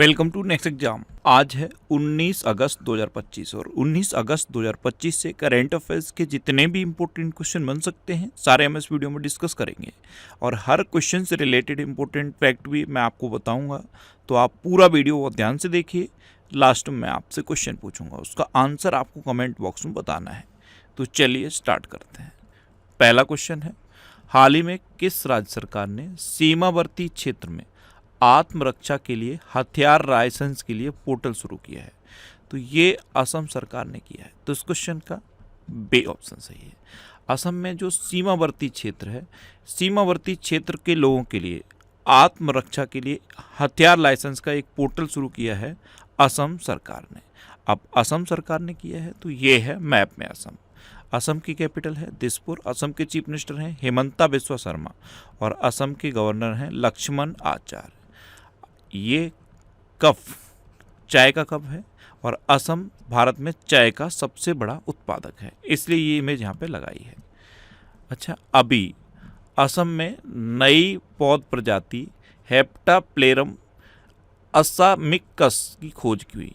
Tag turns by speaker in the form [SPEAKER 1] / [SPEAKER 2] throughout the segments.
[SPEAKER 1] Welcome to next exam. आज है 19 अगस्त 2025 और 19 अगस्त 2025 से करेंट अफेयर्स के जितने भी इंपॉर्टेंट क्वेश्चन बन सकते हैं सारे हम इस वीडियो में डिस्कस करेंगे और हर क्वेश्चन से रिलेटेड इंपॉर्टेंट फैक्ट भी मैं आपको बताऊंगा। तो आप पूरा वीडियो ध्यान से देखिए। लास्ट में मैं आपसे क्वेश्चन पूछूंगा, उसका आंसर आपको कमेंट बॉक्स में बताना है। तो चलिए स्टार्ट करते हैं। पहला क्वेश्चन है, हाल ही में किस राज्य सरकार ने सीमावर्ती क्षेत्र में आत्मरक्षा के लिए हथियार लाइसेंस के लिए पोर्टल शुरू किया है? तो ये असम सरकार ने किया है। तो इस क्वेश्चन का बी ऑप्शन सही है। असम में जो सीमावर्ती क्षेत्र है, सीमावर्ती क्षेत्र के लोगों के लिए आत्मरक्षा के लिए हथियार लाइसेंस का एक पोर्टल शुरू किया है असम सरकार ने। अब असम सरकार ने किया है तो ये है मैप में असम। असम की कैपिटल है दिसपुर। असम के चीफ मिनिस्टर हैं हेमंता बिस्वा शर्मा और असम के गवर्नर हैं लक्ष्मण आचार्य। ये कप चाय का कप है और असम भारत में चाय का सबसे बड़ा उत्पादक है, इसलिए ये इमेज यहाँ पे लगाई है। अच्छा, अभी असम में नई पौध प्रजाति हेप्टाप्लेरम असामिकस की खोज की हुई।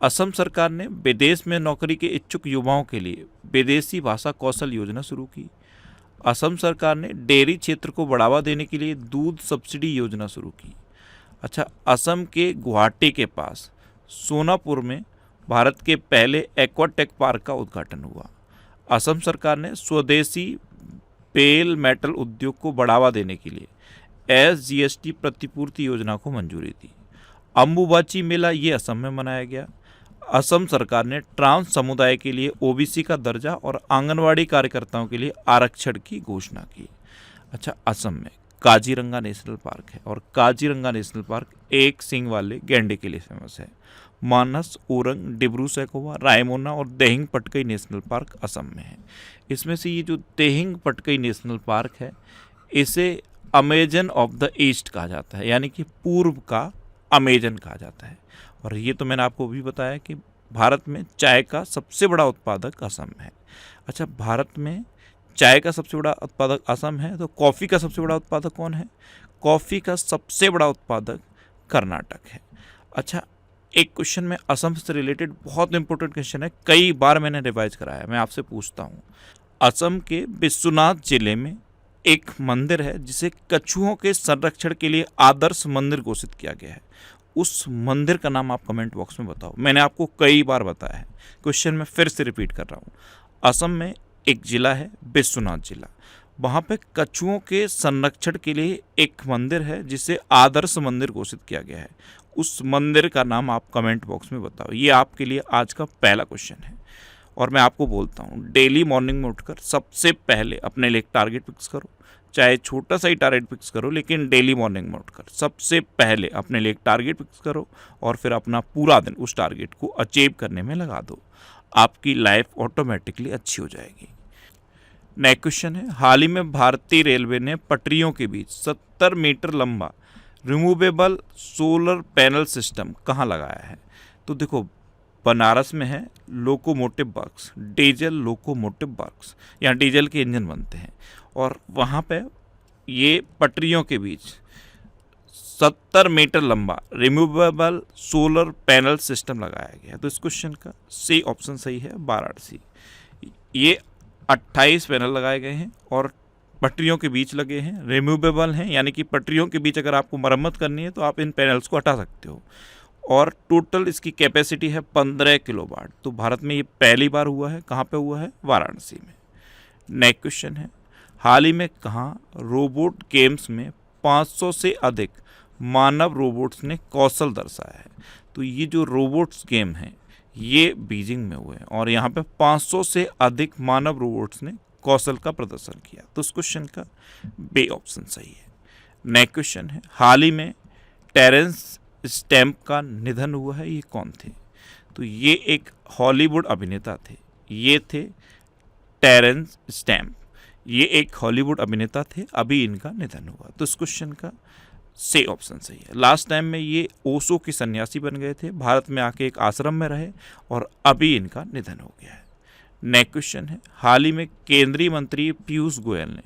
[SPEAKER 1] असम सरकार ने विदेश में नौकरी के इच्छुक युवाओं के लिए विदेशी भाषा कौशल योजना शुरू की। असम सरकार ने डेयरी क्षेत्र को बढ़ावा देने के लिए दूध सब्सिडी योजना शुरू की। अच्छा, असम के गुवाहाटी के पास सोनापुर में भारत के पहले एक्वाटेक पार्क का उद्घाटन हुआ। असम सरकार ने स्वदेशी बेल मेटल उद्योग को बढ़ावा देने के लिए SGST प्रतिपूर्ति योजना को मंजूरी दी। अम्बुबाची मेला ये असम में मनाया गया। असम सरकार ने ट्रांस समुदाय के लिए OBC का दर्जा और आंगनवाड़ी कार्यकर्ताओं के लिए आरक्षण की घोषणा की। अच्छा, असम में काजीरंगा नेशनल पार्क है और काजीरंगा नेशनल पार्क एक सींग वाले गैंडे के लिए फेमस है। मानस, ओरंग, डिब्रू सैखोवा, रायमोना और देहिंग पटकई नेशनल पार्क असम में है। इसमें से ये जो देहिंग पटकई नेशनल पार्क है इसे अमेजन ऑफ द ईस्ट कहा जाता है, यानी कि पूर्व का अमेजन कहा जाता है। और ये तो मैंने आपको भी बताया कि भारत में चाय का सबसे बड़ा उत्पादक असम है। अच्छा, भारत में चाय का सबसे बड़ा उत्पादक असम है, तो कॉफ़ी का सबसे बड़ा उत्पादक कौन है? कॉफ़ी का सबसे बड़ा उत्पादक कर्नाटक है। अच्छा, एक क्वेश्चन में असम से रिलेटेड बहुत इंपॉर्टेंट क्वेश्चन है, कई बार मैंने रिवाइज कराया, मैं आपसे पूछता हूँ। असम के विश्वनाथ जिले में एक मंदिर है जिसे कछुओं के संरक्षण के लिए आदर्श मंदिर घोषित किया गया है। उस मंदिर का नाम आप कमेंट बॉक्स में बताओ। मैंने आपको कई बार बताया है, क्वेश्चन में फिर से रिपीट कर रहा हूँ। असम में एक जिला है विश्वनाथ जिला, वहाँ पे कछुओं के संरक्षण के लिए एक मंदिर है जिसे आदर्श मंदिर घोषित किया गया है। उस मंदिर का नाम आप कमेंट बॉक्स में बताओ। ये आपके लिए आज का पहला क्वेश्चन है। और मैं आपको बोलता हूँ, डेली मॉर्निंग में उठकर सबसे पहले अपने लिए एक टारगेट फिक्स करो, चाहे छोटा सा ही टारगेट फिक्स करो, लेकिन डेली मॉर्निंग में उठकर सबसे पहले अपने लिए एक टारगेट फिक्स करो और फिर अपना पूरा दिन उस टारगेट को अचीव करने में लगा दो। आपकी लाइफ ऑटोमेटिकली अच्छी हो जाएगी। नेक्स्ट क्वेश्चन है, हाल ही में भारतीय रेलवे ने पटरियों के बीच 70 मीटर लंबा रिमूवेबल सोलर पैनल सिस्टम कहाँ लगाया है? तो देखो, बनारस में है locomotive works, diesel locomotive works, यहाँ डीजल के इंजन बनते हैं और वहाँ पे ये पटरियों के बीच 70 मीटर लंबा रिमूवेबल सोलर पैनल सिस्टम लगाया गया है। तो इस क्वेश्चन का सी ऑप्शन सही है, वाराणसी। ये 28 पैनल लगाए गए हैं और पटरियों के बीच लगे हैं, रिमूवेबल हैं, यानी कि पटरियों के बीच अगर आपको मरम्मत करनी है तो आप इन पैनल्स को हटा सकते हो। और टोटल इसकी कैपेसिटी है 15 किलोवाट। तो भारत में ये पहली बार हुआ है। कहाँ पे हुआ है? वाराणसी में। नेक्स्ट क्वेश्चन है, हाल ही में कहाँ रोबोट गेम्स में 500 से अधिक मानव रोबोट्स ने कौशल दर्शाया है? तो ये जो रोबोट्स गेम है ये बीजिंग में हुए हैं और यहाँ पे 500 से अधिक मानव रोबोट्स ने कौशल का प्रदर्शन किया। तो इस क्वेश्चन का बी ऑप्शन सही है। नेक्स्ट क्वेश्चन है, हाल ही में टेरेंस स्टैम्प का निधन हुआ है, ये कौन थे? तो ये एक हॉलीवुड अभिनेता थे। ये थे टेरेंस स्टैम्प, ये एक हॉलीवुड अभिनेता थे, अभी इनका निधन हुआ। तो इस क्वेश्चन का सी ऑप्शन सही है। लास्ट टाइम में ये ओशो के सन्यासी बन गए थे, भारत में आके एक आश्रम में रहे और अभी इनका निधन हो गया है। नेक्स्ट क्वेश्चन है, हाल ही में केंद्रीय मंत्री पीयूष गोयल ने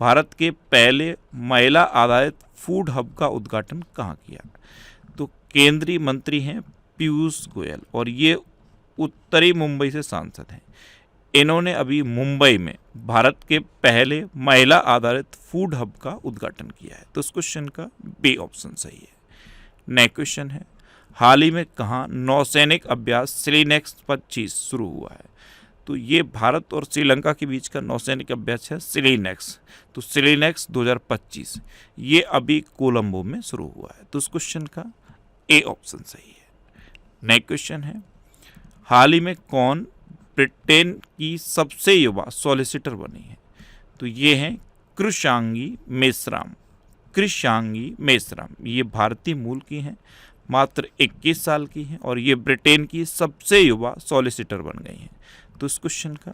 [SPEAKER 1] भारत के पहले महिला आधारित फूड हब का उद्घाटन कहाँ किया? तो केंद्रीय मंत्री हैं पीयूष गोयल और ये उत्तरी मुंबई से सांसद हैं। इन्होंने अभी मुंबई में भारत के पहले महिला आधारित फूड हब का उद्घाटन किया है। तो इस क्वेश्चन का बी ऑप्शन सही है। नेक्स्ट क्वेश्चन है, हाल ही में कहाँ नौसैनिक अभ्यास सिलीनेक्स 25 शुरू हुआ है? तो ये भारत और श्रीलंका के बीच का नौसैनिक अभ्यास है सिलीनेक्स। तो सिलीनेक्स 2025 ये अभी कोलंबो में शुरू हुआ है। तो इस क्वेश्चन का ए ऑप्शन सही है। नेक्स्ट क्वेश्चन है, हाल ही में कौन ब्रिटेन की सबसे युवा सॉलिसिटर बनी है? तो ये हैं कृषांगी मेश्राम। कृषांगी मेश्राम ये भारतीय मूल की हैं, मात्र 21 साल की हैं और ये ब्रिटेन की सबसे युवा सॉलिसिटर बन गई हैं। तो इस क्वेश्चन का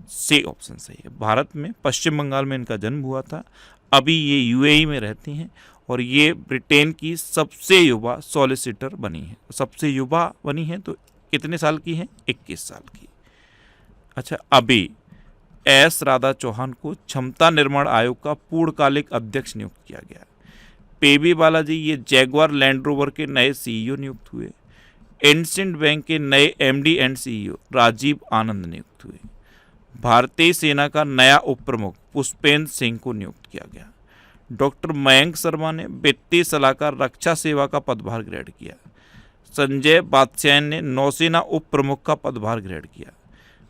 [SPEAKER 1] सी ऑप्शन सही है। भारत में पश्चिम बंगाल में इनका जन्म हुआ था, अभी ये यूएई में रहती हैं और ये ब्रिटेन की सबसे युवा सॉलिसिटर बनी है। सबसे युवा बनी है तो कितने साल की हैं? 21 साल की। अच्छा, अभी एस राधा चौहान को क्षमता निर्माण आयोग का पूर्णकालिक अध्यक्ष नियुक्त किया गया। पेबी बालाजी ये जैगवार लैंड रोवर के नए सीईओ नियुक्त हुए। एंसिएंट बैंक के नए एमडी एंड सीईओ राजीव आनंद नियुक्त हुए। भारतीय सेना का नया उप प्रमुख पुष्पेंद्र सिंह को नियुक्त किया गया। डॉक्टर मयंक शर्मा ने वित्तीय सलाहकार रक्षा सेवा का पदभार ग्रहण किया। संजय बादशाह ने नौसेना उप प्रमुख का पदभार ग्रहण किया।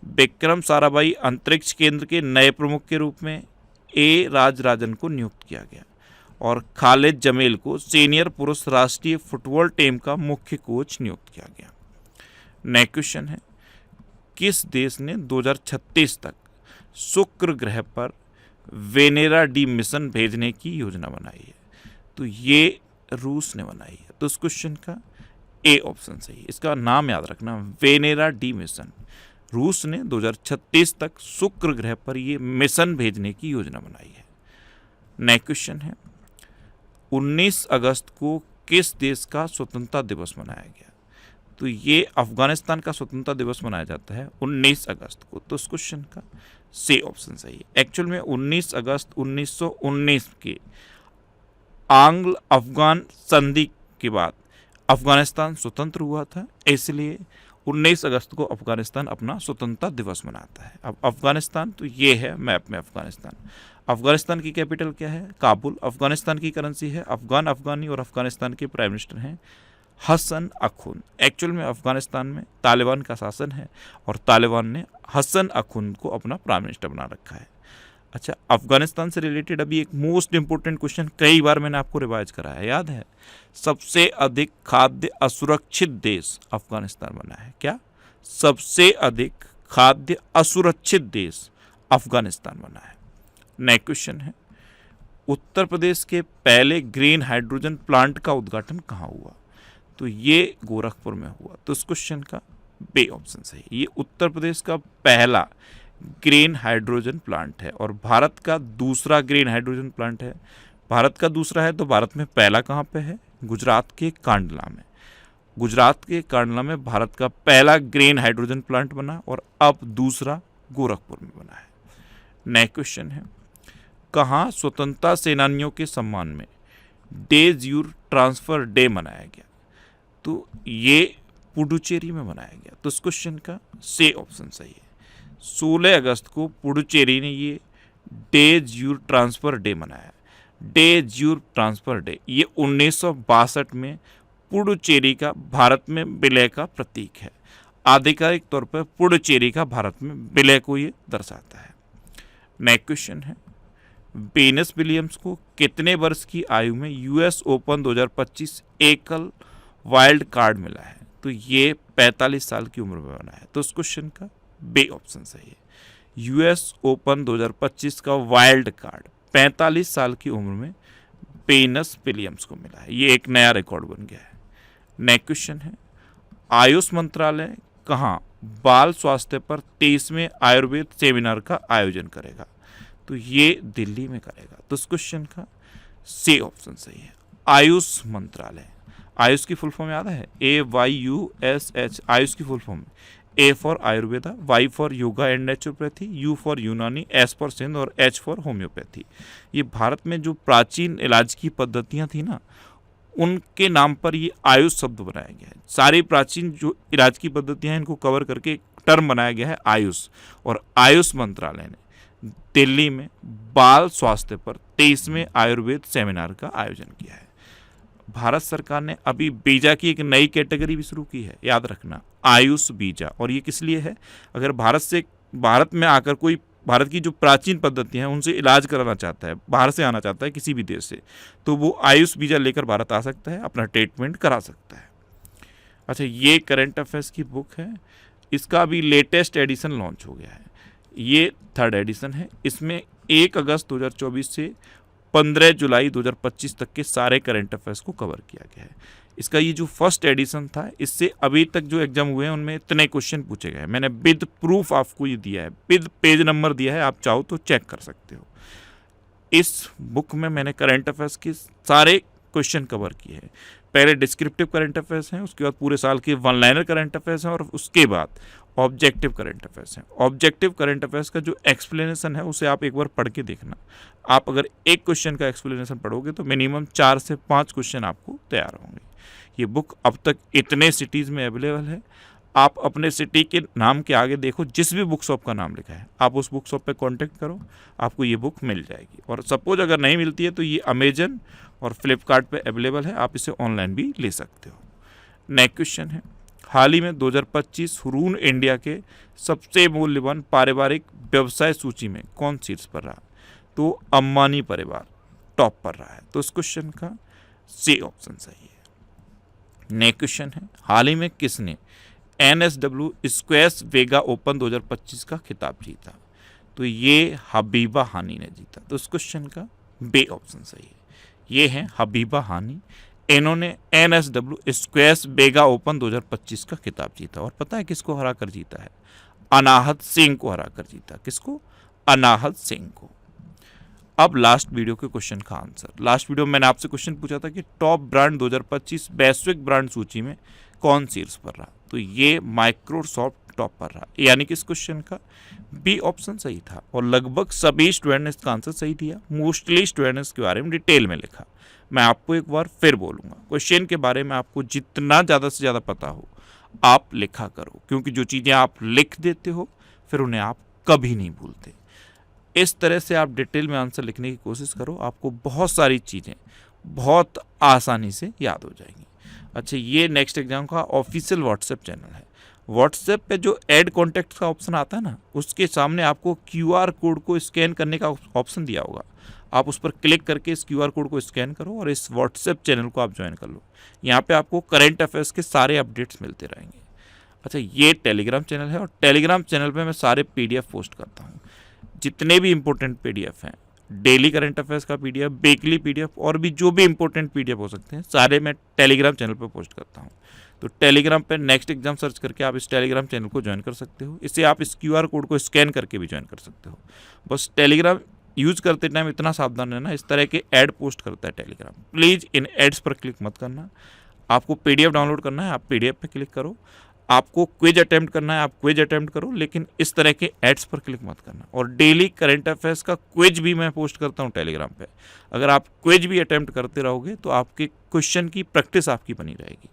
[SPEAKER 1] विक्रम साराभाई अंतरिक्ष केंद्र के नए प्रमुख के रूप में ए राजराजन को नियुक्त किया गया और खालिद जमील को सीनियर पुरुष राष्ट्रीय फुटबॉल टीम का मुख्य कोच नियुक्त किया गया। नेक्स्ट क्वेश्चन है, किस देश ने 2036 तक शुक्र ग्रह पर वेनेरा डी मिशन भेजने की योजना बनाई है? तो ये रूस ने बनाई है। तो इस क्वेश्चन का ए ऑप्शन सही है। इसका नाम याद रखना, वेनेरा डी मिशन। रूस ने 2036 तक शुक्र ग्रह पर ये मिशन भेजने की योजना बनाई है। नेक्स्ट क्वेश्चन है, 19 अगस्त को किस देश का स्वतंत्रता दिवस मनाया गया? तो ये अफगानिस्तान का स्वतंत्रता दिवस मनाया जाता है 19 अगस्त को। तो इस क्वेश्चन का सी ऑप्शन सही है। एक्चुअल में 19 अगस्त 1919 के आंग्ल अफगान संधि के बाद अफगानिस्तान स्वतंत्र हुआ था, इसलिए 19 अगस्त को अफगानिस्तान अपना स्वतंत्रता दिवस मनाता है। अब अफगानिस्तान, तो ये है मैप में अफगानिस्तान। अफगानिस्तान की कैपिटल क्या है? काबुल। अफगानिस्तान की करेंसी है अफगान अफगानी और अफगानिस्तान के प्राइम मिनिस्टर हैं हसन अखुन। एक्चुअल में अफगानिस्तान में तालिबान का शासन है और तालिबान ने हसन अखुन को अपना प्राइम मिनिस्टर बना रखा है। अच्छा, अफगानिस्तान से रिलेटेड अभी एक मोस्ट इंपोर्टेंट क्वेश्चन कई बार मैंने आपको रिवाइज कराया, याद है? सबसे अधिक खाद्य असुरक्षित देश अफगानिस्तान बना है। क्या? सबसे अधिक खाद्य असुरक्षित देश अफगानिस्तान बना है। नेक्स्ट क्वेश्चन है, उत्तर प्रदेश के पहले ग्रीन हाइड्रोजन प्लांट का उद्घाटन कहाँ हुआ? तो ये गोरखपुर में हुआ। तो इस क्वेश्चन का बी ऑप्शन सही। ये उत्तर प्रदेश का पहला ग्रीन हाइड्रोजन प्लांट है और भारत का दूसरा ग्रीन हाइड्रोजन प्लांट है। भारत का दूसरा है तो भारत में पहला कहाँ पे है? गुजरात के कांडला में। गुजरात के कांडला में भारत का पहला ग्रीन हाइड्रोजन प्लांट बना और अब दूसरा गोरखपुर में बना है। नेक्स्ट क्वेश्चन है, कहाँ स्वतंत्रता सेनानियों के सम्मान में डेज यूर ट्रांसफर डे मनाया गया? तो ये पुडुचेरी में मनाया गया। तो इस क्वेश्चन का सी ऑप्शन सही है। 16 अगस्त को पुडुचेरी ने ये डेज यूर ट्रांसफर डे मनाया। डेज यूर ट्रांसफर डे ये 1962 में पुडुचेरी का भारत में विलय का प्रतीक है। आधिकारिक तौर पर पुडुचेरी का भारत में विलय को ये दर्शाता है। नेक्स्ट क्वेश्चन है, वेनस विलियम्स को कितने वर्ष की आयु में यूएस ओपन 2025 एकल वाइल्ड कार्ड मिला है? तो ये 45 साल की उम्र में बना है। तो इस क्वेश्चन का बी ऑप्शन सही है। यूएस ओपन 2025 का वाइल्ड कार्ड 45 साल की उम्र में वेनस विलियम्स को मिला है। ये एक नया रिकॉर्ड बन गया है। नेक्स्ट क्वेश्चन है, आयुष मंत्रालय कहाँ बाल स्वास्थ्य पर 23वें आयुर्वेद सेमिनार का आयोजन करेगा? तो ये दिल्ली में करेगा। तो इस क्वेश्चन का सी ऑप्शन सही है। आयुष मंत्रालय, आयुष की फुल फॉर्म याद है? AYUSH। आयुष की full form A for Ayurveda, Y for yoga and naturopathy, U for यूनानी, S फॉर सिंध और H फॉर होम्योपैथी। ये भारत में जो प्राचीन इलाज की पद्धतियाँ थी ना, उनके नाम पर ये आयुष शब्द बनाया गया है। सारी प्राचीन जो इलाज की पद्धतियां हैं इनको कवर करके एक टर्म बनाया गया है आयुष, और आयुष मंत्रालय ने दिल्ली में बाल स्वास्थ्य पर 23वें आयुर्वेद सेमिनार का आयोजन किया है। भारत सरकार ने अभी बीजा की एक नई कैटेगरी भी शुरू की है, याद रखना, आयुष बीजा। और ये किस लिए है? अगर भारत में आकर कोई भारत की जो प्राचीन पद्धतियां हैं उनसे इलाज कराना चाहता है, बाहर से आना चाहता है किसी भी देश से, तो वो आयुष बीजा लेकर भारत आ सकता है, अपना ट्रीटमेंट करा सकता है। अच्छा, ये करंट अफेयर्स की बुक है, इसका अभी लेटेस्ट एडिशन लॉन्च हो गया है, ये 3rd एडिशन है। इसमें 1 अगस्त 2024 से 15 जुलाई 2025 तक के सारे करंट अफेयर्स को कवर किया गया है। इसका ये जो फर्स्ट एडिशन था, इससे अभी तक जो एग्जाम हुए हैं उनमें इतने क्वेश्चन पूछे गए हैं। मैंने विद प्रूफ आपको ये दिया है, विद पेज नंबर दिया है, आप चाहो तो चेक कर सकते हो। इस बुक में मैंने करंट अफेयर्स के सारे क्वेश्चन कवर किए हैं। पहले डिस्क्रिप्टिव करंट अफेयर्स हैं, उसके बाद पूरे साल के 1 लाइनर करंट अफेयर्स हैं, और उसके बाद ऑब्जेक्टिव करंट अफेयर्स हैं। ऑब्जेक्टिव करंट अफेयर्स का जो एक्सप्लेनेशन है उसे आप एक बार पढ़ के देखना। आप अगर एक क्वेश्चन का एक्सप्लेनेशन पढ़ोगे तो मिनिमम 4 से 5 क्वेश्चन आपको तैयार होंगे। ये बुक अब तक इतने सिटीज़ में अवेलेबल है, आप अपने सिटी के नाम के आगे देखो, जिस भी बुक शॉप का नाम लिखा है आप उस बुक शॉप पे कांटेक्ट करो, आपको ये बुक मिल जाएगी। और सपोज अगर नहीं मिलती है तो ये अमेजन और फ्लिपकार्ट पे अवेलेबल है, आप इसे ऑनलाइन भी ले सकते हो। नेक्स्ट क्वेश्चन है, हाल ही में 2025 हुरून इंडिया के सबसे मूल्यवान पारिवारिक व्यवसाय सूची में कौन शीर्ष पर रहा? तो अंबानी परिवार टॉप पर रहा है, तो इस क्वेश्चन का सी ऑप्शन सही है। नेक्स्ट क्वेश्चन है, हाल ही में किसने NSW स्क्वैश वेगा ओपन 2025 का खिताब जीता? तो ये हबीबा हानी ने जीता, तो इस क्वेश्चन का बी ऑप्शन सही है। ये हैं हबीबा हानी, इन्होंने NSW स्क्वैश वेगा ओपन 2025 का खिताब जीता। और पता है किसको हरा कर जीता है? अनाहत सिंह को हरा कर जीता। किसको? अनाहत सिंह को। अब लास्ट वीडियो के क्वेश्चन का आंसर। लास्ट वीडियो में मैंने आपसे क्वेश्चन पूछा था कि टॉप ब्रांड 2025 वैश्विक ब्रांड सूची में कौन शीर्ष पर रहा? तो ये माइक्रोसॉफ्ट टॉप पर रहा, यानी कि इस क्वेश्चन का बी ऑप्शन सही था। और लगभग सभी स्टूडेंट ने इसका आंसर सही दिया। मोस्टली स्टूडेंट ने इसके बारे में डिटेल में लिखा। मैं आपको एक बार फिर बोलूँगा, क्वेश्चन के बारे में आपको जितना ज़्यादा से ज़्यादा पता हो आप लिखा करो, क्योंकि जो चीज़ें आप लिख देते हो फिर उन्हें आप कभी नहीं भूलते। इस तरह से आप डिटेल में आंसर लिखने की कोशिश करो, आपको बहुत सारी चीज़ें बहुत आसानी से याद हो जाएंगी। अच्छा, ये नेक्स्ट एग्जाम का ऑफिशियल व्हाट्सएप चैनल है। व्हाट्सएप पे जो ऐड कॉन्टैक्ट का ऑप्शन आता है ना, उसके सामने आपको QR कोड को स्कैन करने का ऑप्शन दिया होगा। आप उस पर क्लिक करके इस QR कोड को स्कैन करो और इस व्हाट्सएप चैनल को आप ज्वाइन कर लो। यहाँ पे आपको करंट अफेयर्स के सारे अपडेट्स मिलते रहेंगे। अच्छा, ये टेलीग्राम चैनल है, और टेलीग्राम चैनल पे मैं सारे PDF पोस्ट करता हूँ। जितने भी इम्पोर्टेंट PDF हैं, डेली करंट अफेयर्स का PDF, वीकली PDF, और भी जो भी इम्पोर्टेंट PDF हो सकते हैं, सारे मैं टेलीग्राम चैनल पर पोस्ट करता हूँ। तो टेलीग्राम पे नेक्स्ट एग्जाम सर्च करके आप इस टेलीग्राम चैनल को ज्वाइन कर सकते हो। इससे आप इस QR कोड को स्कैन करके भी ज्वाइन कर सकते हो। बस टेलीग्राम यूज़ करते टाइम इतना सावधान रहना, इस तरह के ऐड पोस्ट करता है टेलीग्राम। प्लीज़ इन एड्स पर क्लिक मत करना। आपको PDF डाउनलोड करना है, आप PDF पे क्लिक करो। आपको क्विज अटेम्प्ट करना है, आप क्विज अटेम्प्ट करो, लेकिन इस तरह के एड्स पर क्लिक मत करना। और डेली करंट अफेयर्स का क्विज भी मैं पोस्ट करता हूँ टेलीग्राम पे। अगर आप क्विज भी अटेम्प्ट करते रहोगे तो आपके क्वेश्चन की प्रैक्टिस आपकी बनी रहेगी।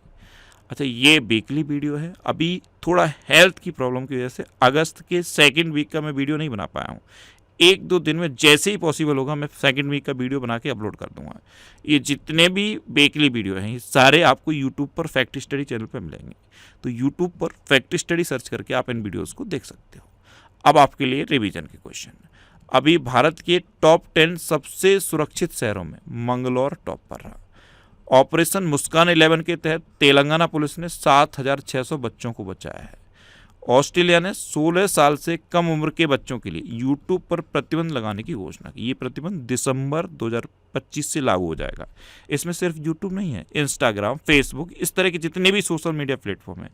[SPEAKER 1] अच्छा, ये वीकली वीडियो है। अभी थोड़ा हेल्थ की प्रॉब्लम की वजह से अगस्त के 2nd वीक का मैं वीडियो नहीं बना पाया हूँ। 1-2 दिन में जैसे ही पॉसिबल होगा मैं 2nd वीक का वीडियो बना के अपलोड कर दूंगा। ये जितने भी वीकली वीडियो हैं ये सारे आपको यूट्यूब पर फैक्ट स्टडी चैनल पर मिलेंगे। तो यूट्यूब पर फैक्ट स्टडी सर्च करके आप इन वीडियोस को देख सकते हो। अब आपके लिए रिवीजन के क्वेश्चन। अभी भारत के टॉप 10 सबसे सुरक्षित शहरों में मंगलौर टॉप पर रहा। ऑपरेशन मुस्कान 11 के तहत तेलंगाना पुलिस ने 7,600 बच्चों को बचाया है। ऑस्ट्रेलिया ने 16 साल से कम उम्र के बच्चों के लिए यूट्यूब पर प्रतिबंध लगाने की घोषणा की। ये प्रतिबंध दिसंबर 2025 से लागू हो जाएगा। इसमें सिर्फ यूट्यूब नहीं है, इंस्टाग्राम, फेसबुक, इस तरह के जितने भी सोशल मीडिया प्लेटफॉर्म हैं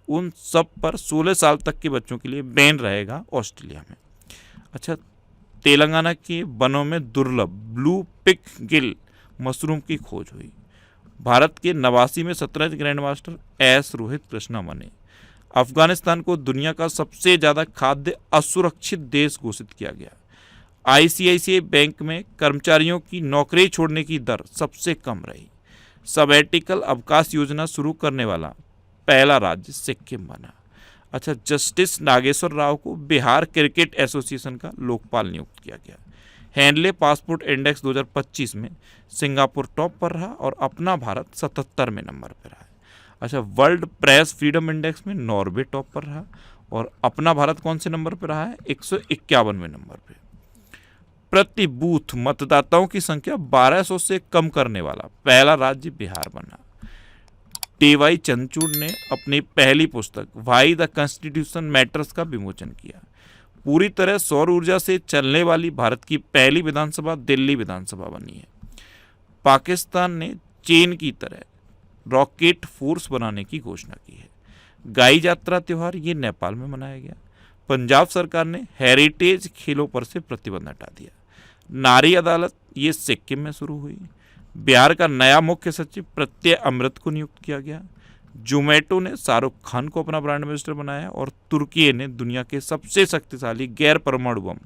[SPEAKER 1] उन सब पर 16 साल तक के बच्चों के लिए बैन रहेगा ऑस्ट्रेलिया में। अच्छा, तेलंगाना के वनों में दुर्लभ ब्लू पिक गिल मशरूम की खोज हुई। भारत के 89 में 17 grand master S Rohit Krishna बने। अफगानिस्तान को दुनिया का सबसे ज़्यादा खाद्य असुरक्षित देश घोषित किया गया। ICICI बैंक में कर्मचारियों की नौकरी छोड़ने की दर सबसे कम रही। सबैटिकल अवकाश योजना शुरू करने वाला पहला राज्य सिक्किम बना। अच्छा, जस्टिस नागेश्वर राव को बिहार क्रिकेट एसोसिएशन का लोकपाल नियुक्त किया गया। हैंडले पासपोर्ट इंडेक्स 2025 में सिंगापुर टॉप पर रहा और अपना भारत 77वें नंबर पर रहा। अच्छा, वर्ल्ड प्रेस फ्रीडम इंडेक्स में नॉर्वे टॉप पर रहा और अपना भारत कौन से नंबर पर रहा है? 151वें नंबर पे। प्रति बूथ मतदाताओं की संख्या 1200 से कम करने वाला पहला राज्य बिहार बना। टी.वाई. चंद्रचूड़ ने अपनी पहली पुस्तक व्हाई द कॉन्स्टिट्यूशन मैटर्स का विमोचन किया। पूरी तरह सौर ऊर्जा से चलने वाली भारत की पहली विधानसभा दिल्ली विधानसभा बनी है। पाकिस्तान ने चीन की तरह रॉकेट फोर्स बनाने की घोषणा की है। गाई यात्रा त्योहार ये नेपाल में मनाया गया। पंजाब सरकार ने हेरिटेज खेलों पर से प्रतिबंध हटा दिया। नारी अदालत ये सिक्किम में शुरू हुई। बिहार का नया मुख्य सचिव प्रत्यय अमृत को नियुक्त किया गया। जोमेटो ने शाहरुख खान को अपना ब्रांड एम्बेसडर बनाया और तुर्की ने दुनिया के सबसे शक्तिशाली गैर परमाणु बम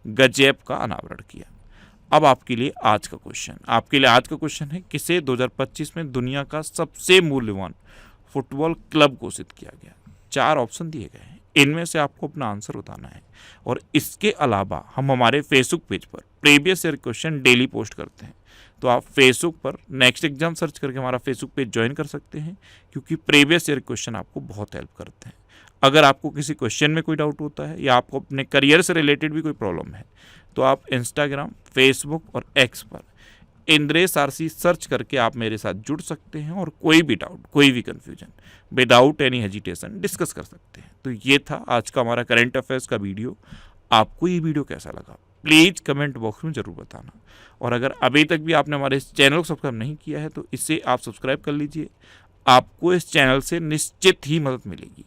[SPEAKER 1] गजेब का अनावरण किया। अब आपके लिए आज का क्वेश्चन है, किसे 2025 में दुनिया का सबसे मूल्यवान फुटबॉल क्लब घोषित किया गया? 4 ऑप्शन दिए गए हैं, इनमें से आपको अपना आंसर बताना है। और इसके अलावा हम हमारे फेसबुक पेज पर previous year question daily post करते हैं, तो आप फेसबुक पर नेक्स्ट एग्जाम सर्च करके हमारा फेसबुक पेज ज्वाइन कर सकते हैं, क्योंकि प्रीवियस ईयर क्वेश्चन आपको बहुत हेल्प करते हैं। अगर आपको किसी क्वेश्चन में कोई डाउट होता है या आपको अपने करियर से रिलेटेड भी कोई प्रॉब्लम है, तो आप इंस्टाग्राम, फेसबुक और एक्स पर इंद्रेश आरसी सर्च करके आप मेरे साथ जुड़ सकते हैं और कोई भी डाउट, कोई भी confusion without any hesitation discuss कर सकते हैं। तो ये था आज का हमारा करंट अफेयर्स का वीडियो। आपको ये वीडियो कैसा लगा प्लीज़ कमेंट बॉक्स में ज़रूर बताना। और अगर अभी तक भी आपने हमारे इस चैनल को सब्सक्राइब नहीं किया है तो इसे आप सब्सक्राइब कर लीजिए। आपको इस चैनल से निश्चित ही मदद मिलेगी।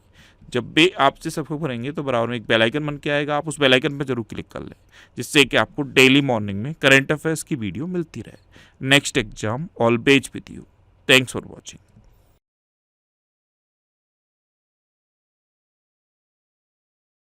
[SPEAKER 1] जब भी आपसे सब्सक्राइब करेंगे तो बराबर में एक बेल आइकन बन के आएगा, आप उस बेल आइकन पर जरूर क्लिक कर लें, जिससे कि आपको डेली मॉर्निंग में करंट अफेयर्स की वीडियो मिलती रहे। Next exam always with you. Thanks for watching.